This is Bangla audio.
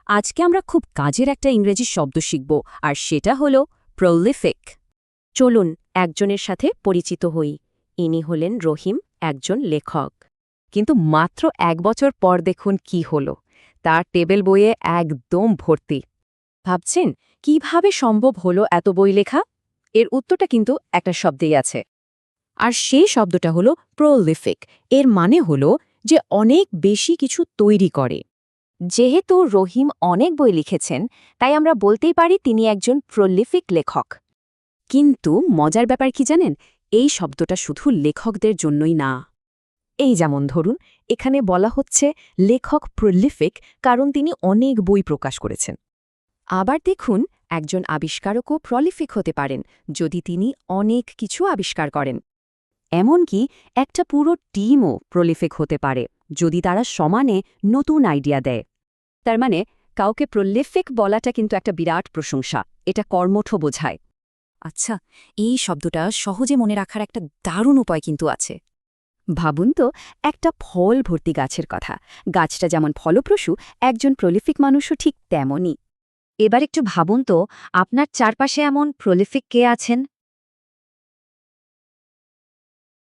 আজকে আমরা খুব কাজের একটা ইংরেজি শব্দ শিখব, আর সেটা হলো প্রলিফিক। চলুন একজনের সাথে পরিচিত হই। ইনি হলেন রহিম, একজন লেখক। কিন্তু মাত্র 1 বছর পর দেখুন কি হলো, তার টেবিল বইয়ে একদম ভর্তি। ভাবছেন কিভাবে সম্ভব হলো এত বই লেখা? এর উত্তরটা কিন্তু একটা শব্দেই আছে, আর সেই শব্দটা হলো প্রলিফিক। এর মানে হলো যে অনেক বেশি কিছু তৈরি করে। যেহেতু রহিম অনেক বই লিখেছেন, তাই আমরা বলতেই পারি তিনি একজন প্রলিফিক লেখক। কিন্তু মজার ব্যাপার কি জানেন, এই শব্দটা শুধু লেখকদের জন্যই না। এই যেমন ধরুন, এখানে বলা হচ্ছে লেখক প্রলিফিক কারণ তিনি অনেক বই প্রকাশ করেছেন। আবার দেখুন, একজন আবিষ্কারকও প্রলিফিক হতে পারেন যদি তিনি অনেক কিছু আবিষ্কার করেন। এমনকি একটা পুরো টিমও প্রলিফিক হতে পারে যদি তারা সমানে নতুন আইডিয়া দেয়। তার মানে কাউকে প্রলিফিক বলাটা কিন্তু একটা বিরাট প্রশংসা, এটা কর্মঠ বোঝায়। আচ্ছা, এই শব্দটা সহজে মনে রাখার একটা দারুণ উপায় কিন্তু আছে। ভাবুন তো, একটা ফল ভর্তি গাছের কথা। গাছটা যেমন ফলপ্রসূ, একজন প্রলিফিক মানুষও ঠিক তেমনই। এবার একটু ভাবুন তো, আপনার চারপাশে এমন প্রলিফিক কে আছেন?